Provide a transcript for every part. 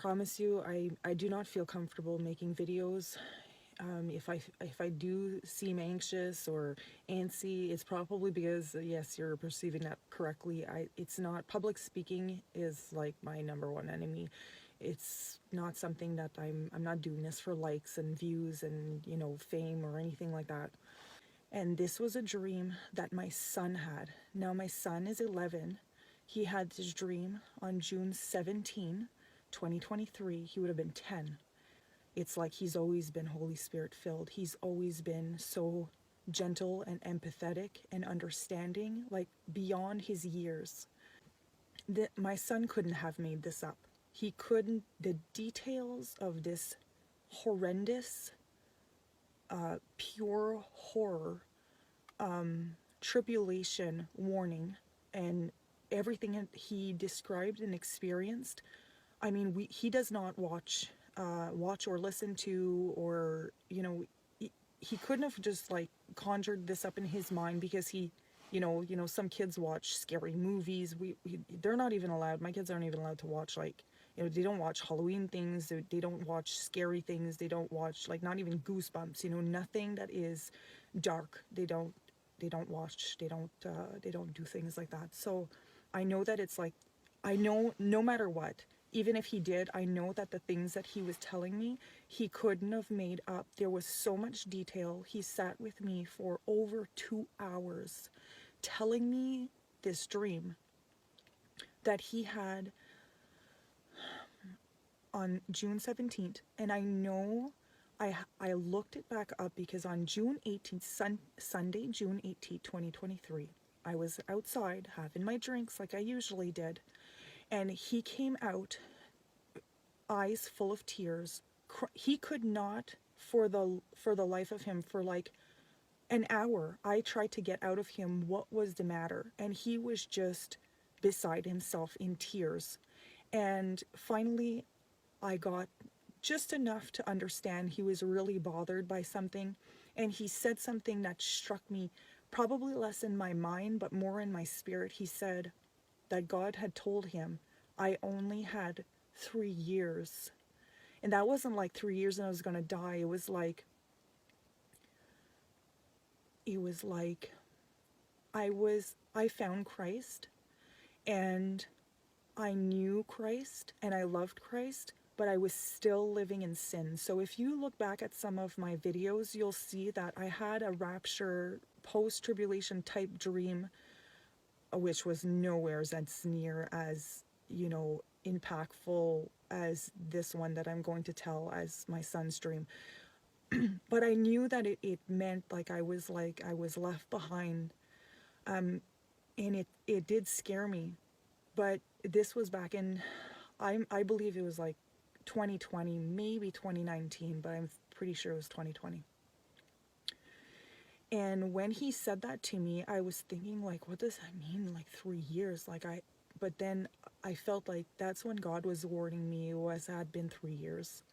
promise you, I do not feel comfortable making videos. If I do seem anxious or antsy, it's probably because, yes, you're perceiving that correctly. It's not, public speaking is like my number one enemy. It's not something that I'm not doing this for likes and views and, you know, fame or anything like that. And this was a dream that my son had. Now my son is 11. He had this dream on June 17, 2023. He would have been 10. It's like he's always been Holy Spirit filled. He's always been so gentle and empathetic and understanding, like beyond his years. My son couldn't have made this up. He couldn't. The details of this horrendous, pure horror, tribulation warning, and everything he described and experienced. I mean, he does not watch or listen to, or, you know, he couldn't have just like conjured this up in his mind, because he, some kids watch scary movies. They're not even allowed. My kids aren't even allowed to watch, like, they don't watch Halloween things. They don't watch scary things. They don't watch, like, not even Goosebumps. Nothing that is dark. They don't watch. They don't do things like that. So I know that it's like, I know no matter what, even if he did, I know that the things that he was telling me, he couldn't have made up. There was so much detail. He sat with me for over 2 hours telling me this dream that he had on June 17th. And I know I looked it back up, because on June 18th, Sunday, June 18th, 2023, I was outside having my drinks like I usually did. And he came out, eyes full of tears. He could not, for the life of him, for like an hour, I tried to get out of him what was the matter. And he was just beside himself in tears. And finally, I got just enough to understand he was really bothered by something. And he said something that struck me, probably less in my mind, but more in my spirit. He said that God had told him, I only had 3 years. And that wasn't like 3 years and I was going to die. It was like I found Christ, and I knew Christ, and I loved Christ, but I was still living in sin. So if you look back at some of my videos, you'll see that I had a rapture, post-tribulation type dream, which was nowhere as near as, impactful as this one that I'm going to tell as my son's dream. But I knew that it meant like I was left behind. And it did scare me. But this was back in, I believe it was like 2020, maybe 2019, but I'm pretty sure it was 2020. And when he said that to me, I was thinking, like, what does that mean? Like 3 years? But then I felt like that's when God was warning me, it had been 3 years.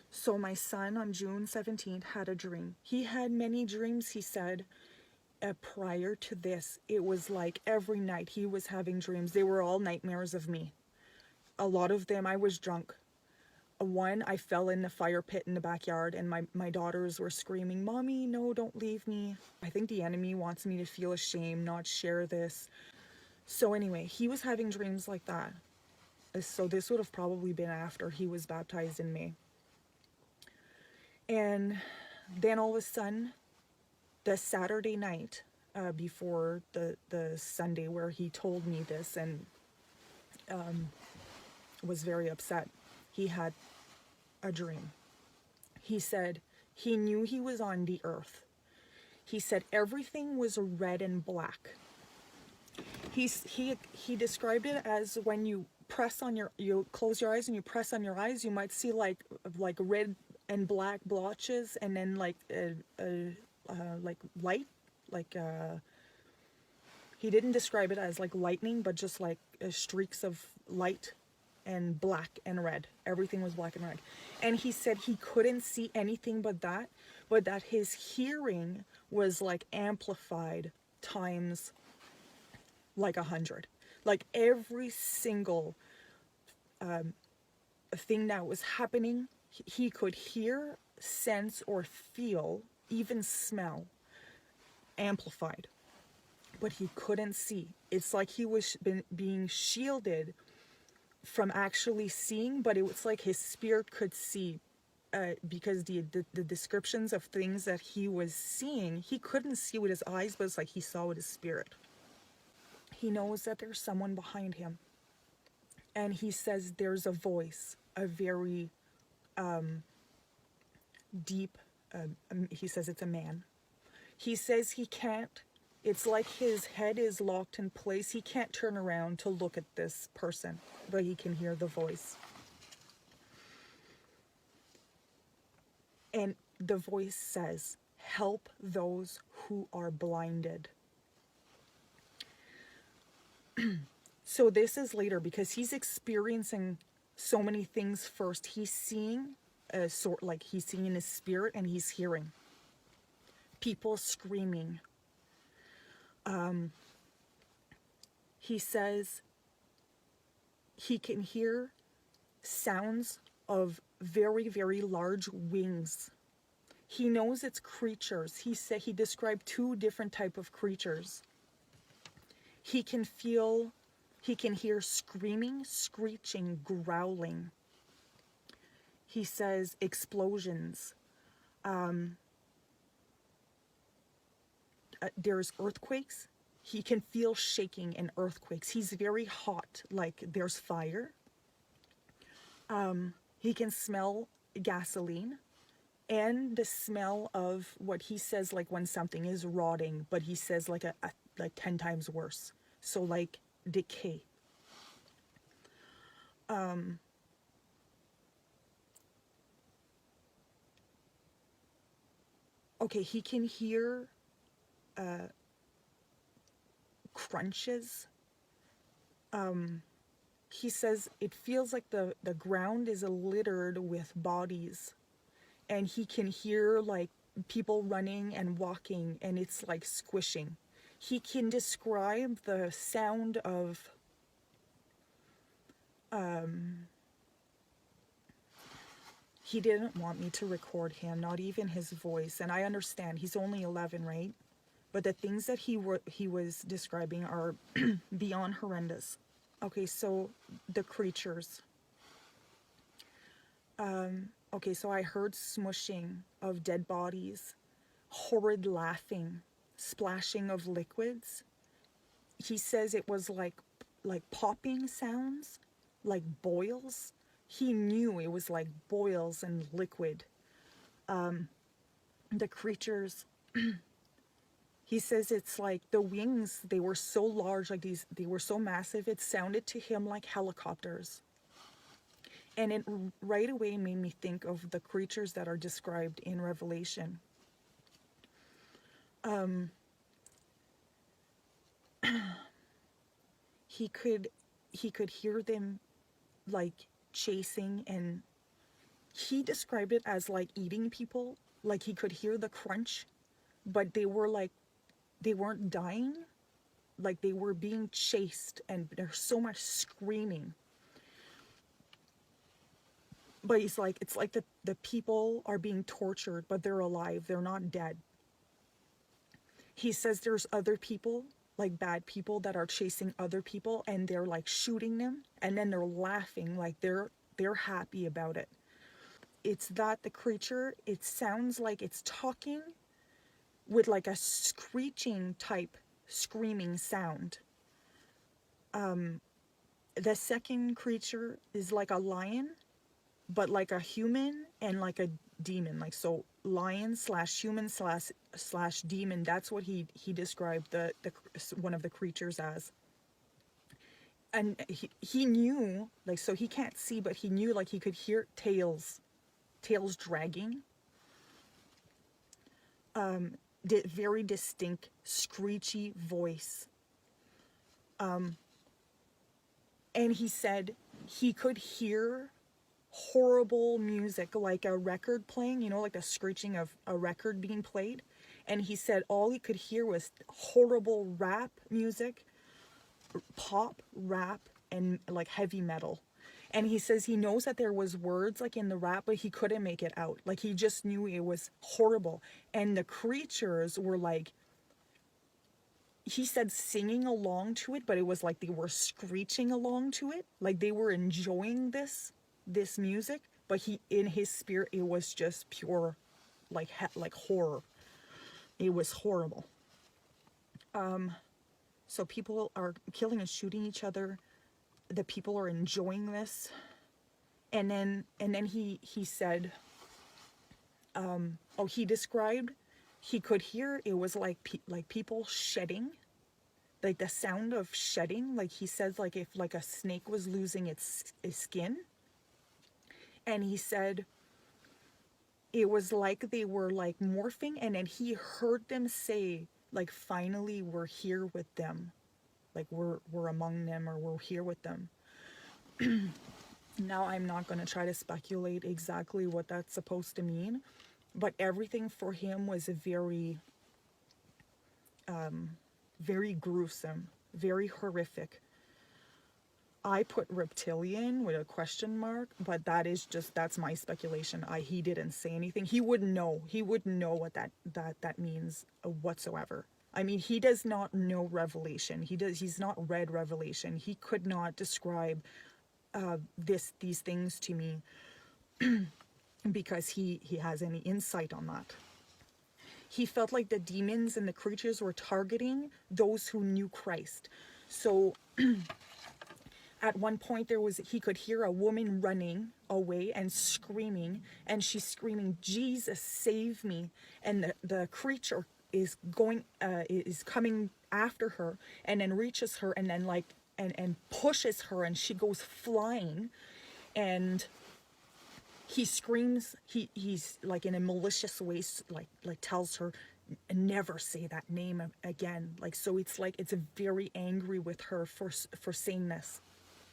So my son on June 17th had a dream. He had many dreams, he said. Prior to this, it was like every night he was having dreams. They were all nightmares of me. A lot of them, I was drunk. One, I fell in the fire pit in the backyard, and my daughters were screaming, Mommy, no, don't leave me. I think the enemy wants me to feel ashamed, not share this. So anyway, he was having dreams like that. So this would have probably been after he was baptized in May. And then all of a sudden, the Saturday night before the Sunday where he told me this, and was very upset, he had a dream. He said he knew he was on the earth. He said everything was red and black. He described it as when you close your eyes and you press on your eyes, you might see like red and black blotches, and then like light, he didn't describe it as like lightning, but just like streaks of light and black and red. Everything was black and red. And he said he couldn't see anything but that his hearing was like amplified times like 100. Like every single thing that was happening. He could hear, sense, or feel, even smell, amplified, but he couldn't see. It's like he was being shielded from actually seeing, but it was like his spirit could see, because the descriptions of things that he was seeing, he couldn't see with his eyes, but it's like he saw with his spirit. He knows that there's someone behind him, and he says there's a voice, a very deep, he says it's a man. He says he can't, it's like his head is locked in place. He can't turn around to look at this person, but he can hear the voice. And the voice says, help those who are blinded. So this is later, because he's experiencing so many things first. He's seeing, he's seeing in his spirit, and he's hearing people screaming. He says he can hear sounds of very, very large wings. He knows it's creatures. He described 2 different type of creatures. He can hear screaming, screeching, growling. He says explosions. There's earthquakes. He can feel shaking and earthquakes. He's very hot, like there's fire. He can smell gasoline and the smell of what he says, like when something is rotting, but he says like like 10 times worse. So like decay. Okay, he can hear crunches. He says it feels like the ground is littered with bodies, and he can hear like people running and walking, and it's like squishing. He can describe the sound of he didn't want me to record him, not even his voice, and I understand he's only 11, right? But the things that he was describing are beyond horrendous. Okay, so the creatures. Okay, so I heard smushing of dead bodies, horrid laughing, splashing of liquids. He says it was like popping sounds, like boils. He knew it was like boils and liquid. The creatures, he says it's like the wings, they were so large, like they were so massive, it sounded to him like helicopters. And it right away made me think of the creatures that are described in Revelation. He could hear them like chasing, and he described it as like eating people. Like he could hear the crunch, but they weren't dying, like they were being chased, and there's so much screaming. But he's like, it's like the people are being tortured, but they're alive, they're not dead. He says there's other people, like bad people, that are chasing other people, and they're like shooting them, and then they're laughing, like they're happy about it. It's that the creature, it sounds like it's talking with like a screeching type screaming sound. The second creature is like a lion, but like a human and like a demon. Like, so lion slash human slash demon, that's what he described the one of the creatures as. And he knew, like, so he can't see, but he knew, like, he could hear tails dragging. Very distinct screechy voice. And he said he could hear horrible music, like a record playing, you know, like the screeching of a record being played. And he said all he could hear was horrible rap music, pop, rap, and like heavy metal. And he says he knows that there was words like in the rap, but he couldn't make it out. Like he just knew it was horrible. And the creatures were like, he said singing along to it, but it was like they were screeching along to it. Like they were enjoying this music, but he, in his spirit, it was just pure like horror. It was horrible. So people are killing and shooting each other. The people are enjoying this. And then he said, he described, he could hear, it was like people shedding, like the sound of shedding. Like he says, like if like a snake was losing its skin. And he said it was like they were like morphing, and then he heard them say, like, finally we're here with them, like we're among them, or we're here with them. Now I'm not going to try to speculate exactly what that's supposed to mean, but everything for him was very very gruesome, very horrific. I put reptilian with a question mark, but that's my speculation. He didn't say anything. He wouldn't know. He wouldn't know what that means whatsoever. I mean, he does not know Revelation. He's not read Revelation. He could not describe these things to me because he has any insight on that. He felt like the demons and the creatures were targeting those who knew Christ. So at one point he could hear a woman running away and screaming, and she's screaming, "Jesus, save me!" And the creature is coming after her, and then reaches her, and then and pushes her, and she goes flying, and he screams, he's like in a malicious way, like tells her, never say that name again. Like, so it's like it's very angry with her for saying this.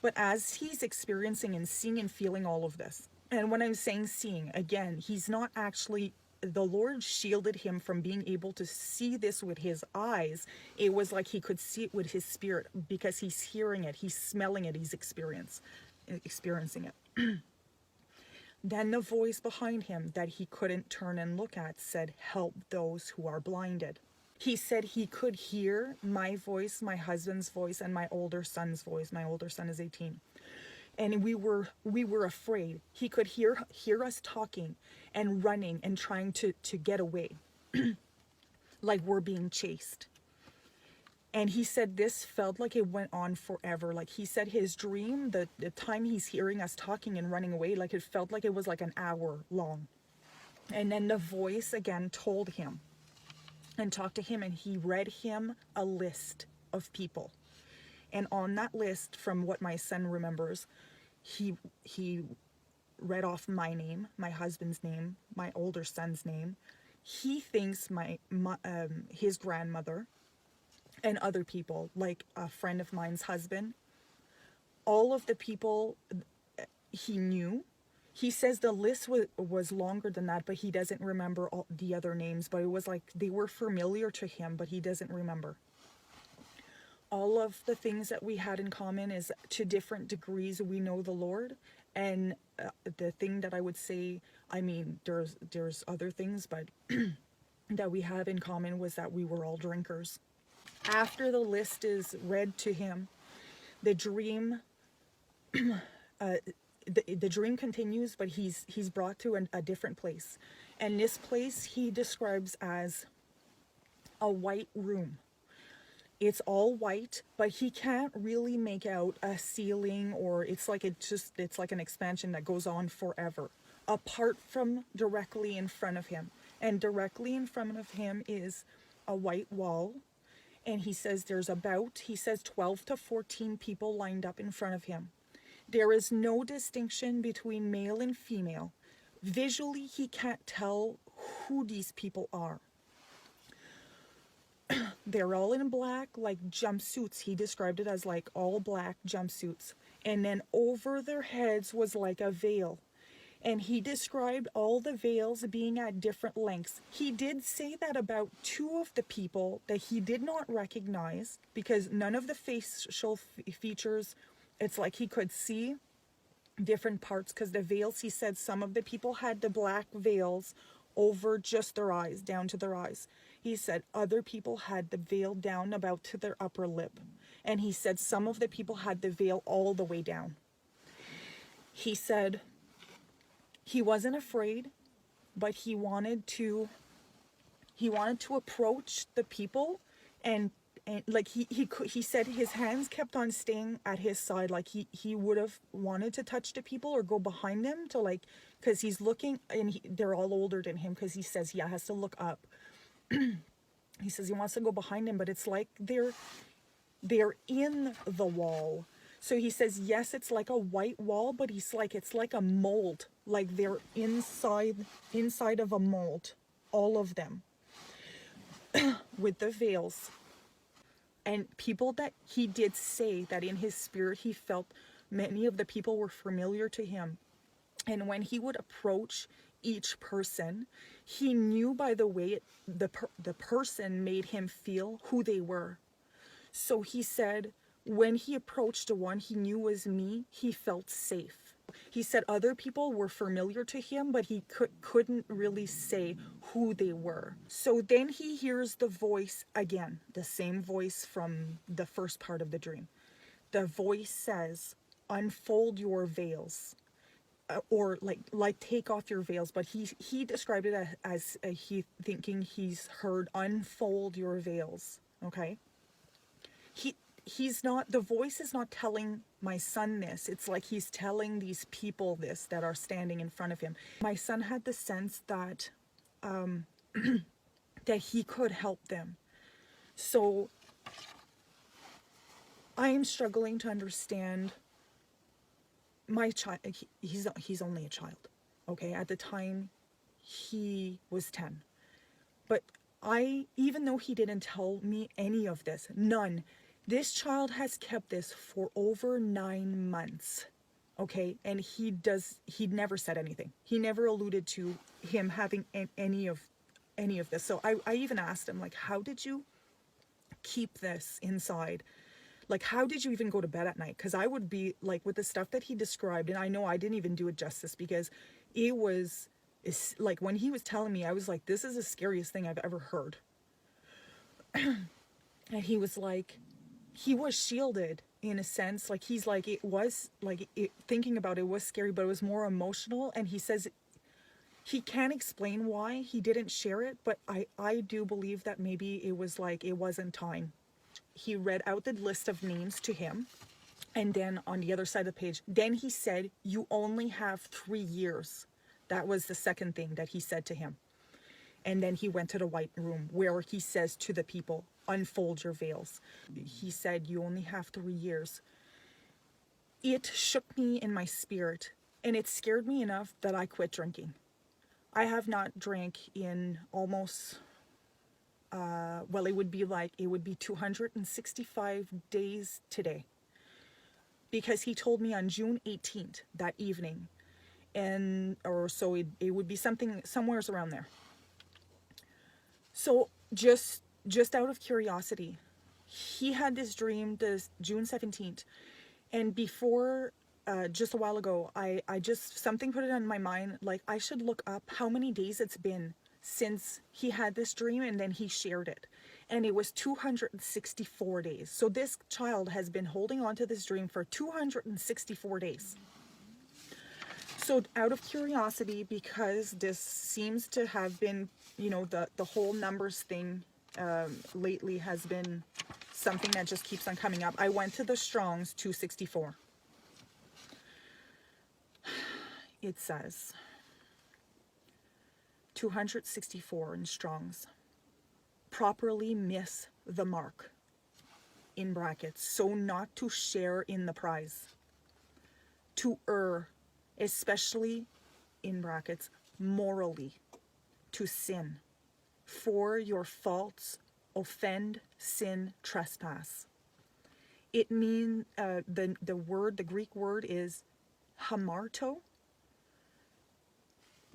But as he's experiencing and seeing and feeling all of this, and when I'm saying seeing, again, he's not actually, the Lord shielded him from being able to see this with his eyes. It was like he could see it with his spirit, because he's hearing it, he's smelling it, he's experiencing it. Then the voice behind him that he couldn't turn and look at said, "Help those who are blinded." He said he could hear my voice, my husband's voice, and my older son's voice. My older son is 18. And we were afraid. He could hear us talking and running and trying to get away. Like we're being chased. And he said this felt like it went on forever. Like he said his dream, the time he's hearing us talking and running away, like it felt like it was like an hour long. And then the voice again told him and talked to him, and he read him a list of people. And on that list, from what my son remembers, he read off my name, my husband's name, my older son's name. He thinks his grandmother, and other people, like a friend of mine's husband. All of the people he knew. He says the list was longer than that, but he doesn't remember all the other names. But it was like they were familiar to him, but he doesn't remember. All of the things that we had in common is, to different degrees, we know the Lord. And the thing that I would say, I mean, there's other things, but that we have in common was that we were all drinkers. After the list is read to him, the dream the dream continues, but he's brought to a different place. And this place he describes as a white room. It's all white, but he can't really make out a ceiling, or it's like an expansion that goes on forever, apart from directly in front of him. And directly in front of him is a white wall. And he says 12 to 14 people lined up in front of him. There is no distinction between male and female. Visually, he can't tell who these people are. They're all in black, like jumpsuits. He described it as like all black jumpsuits. And then over their heads was like a veil. And he described all the veils being at different lengths. He did say that about two of the people that he did not recognize, because none of the facial features, it's like he could see different parts, because the veils, he said some of the people had the black veils over just their eyes, down to their eyes. He said other people had the veil down about to their upper lip. And he said some of the people had the veil all the way down. He said he wasn't afraid, but he wanted to approach the people, and like he said his hands kept on staying at his side, like he would have wanted to touch the people or go behind them to, like, because he's looking, and they're all older than him, because he says he has to look up. He says he wants to go behind him, but it's like they're in the wall. So he says, yes, it's like a white wall, but he's like, it's like a mold, like they're inside of a mold, all of them, with the veils. And people that he did say that in his spirit he felt many of the people were familiar to him. And when he would approach each person, he knew by the way the person made him feel who they were. So he said when he approached the one he knew was me, he felt safe. He said other people were familiar to him, but he couldn't really say who they were. So then he hears the voice again, the same voice from the first part of the dream. The voice says, unfold your veils. Or like take off your veils, but he described it as he thinking he's heard unfold your veils. Okay, he's not, the voice is not telling my son this. It's like he's telling these people this that are standing in front of him. My son had the sense that that he could help them. So I am struggling to understand my child. He's only a child, okay? At the time he was 10, but even though he didn't tell me any of this, none, this child has kept this for over 9 months, okay? And he never said anything. He never alluded to him having any of this. So I even asked him, like, how did you keep this inside? Like, how did you even go to bed at night? Because I would be like, with the stuff that he described, and I know I didn't even do it justice, because it's like when he was telling me, I was like, this is the scariest thing I've ever heard. And he was like, he was shielded in a sense. Like, he's like, it was like, thinking about it was scary, but it was more emotional. And he says he can't explain why he didn't share it, but I do believe that maybe it was like, it wasn't time. He read out the list of names to him, and then on the other side of the page, then he said, you only have 3 years. That was the second thing that he said to him. And then he went to the white room where he says to the people, unfold your veils. He said, you only have 3 years. It shook me in my spirit, and it scared me enough that I quit drinking. I have not drank in almost, well, it would be 265 days today. Because he told me on June 18th, that evening, or so it would be somewhere around there. So just out of curiosity, he had this dream this June 17th, and before, just a while ago, I just, something put it on my mind, like I should look up how many days it's been since he had this dream, and then he shared it. And it was 264 days. So this child has been holding on to this dream for 264 days. So out of curiosity, because this seems to have been, the whole numbers thing lately has been something that just keeps on coming up. I went to the Strong's 264. It says 264 in Strong's. Properly miss the mark, in brackets, so not to share in the prize. To err, especially, in brackets, morally, to sin. For your faults, offend, sin, trespass. It means, the Greek word is hamarto.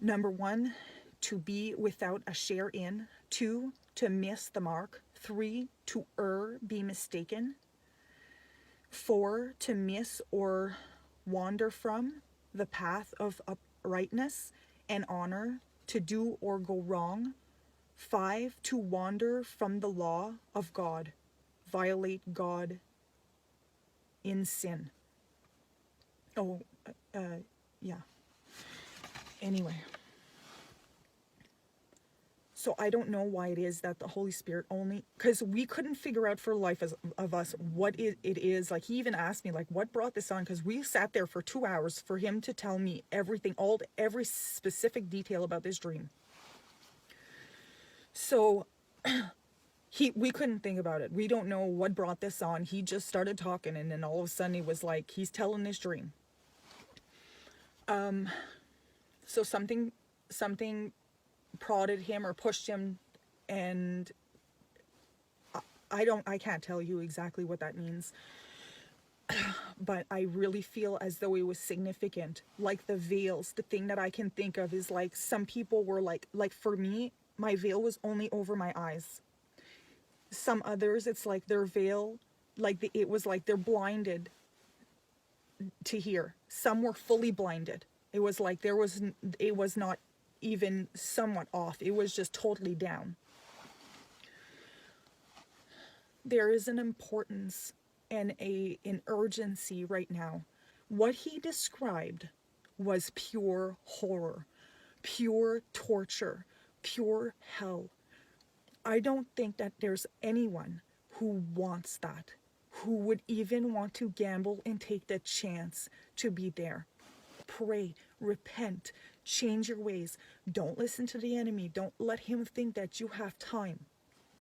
Number 1, to be without a share in. 2, to miss the mark. 3, to err, be mistaken. 4, to miss or wander from. the path of uprightness and honor, to do or go wrong. 5, to wander from the law of God, violate God in sin. Oh, yeah. Anyway. So I don't know why it is that the Holy Spirit only, because we couldn't figure out for life of us what it is. Like, he even asked me, like, what brought this on? Because we sat there for 2 hours for him to tell me everything, every specific detail about this dream. So we couldn't think about it. We don't know what brought this on. He just started talking, and then all of a sudden he was like, he's telling this dream. So something prodded him or pushed him, and I can't tell you exactly what that means, but I really feel as though it was significant. Like the veils, the thing that I can think of is like some people were like for me, my veil was only over my eyes. Some others, it's like their veil, like it was like they're blinded to hear. Some were fully blinded. It was like it was not even somewhat off. It was just totally down. There is an importance and an urgency right now. What he described was pure horror, pure torture, pure hell. I don't think that there's anyone who wants that, who would even want to gamble and take the chance to be there. Pray, repent, change your ways. Don't listen to the enemy. Don't let him think that you have time.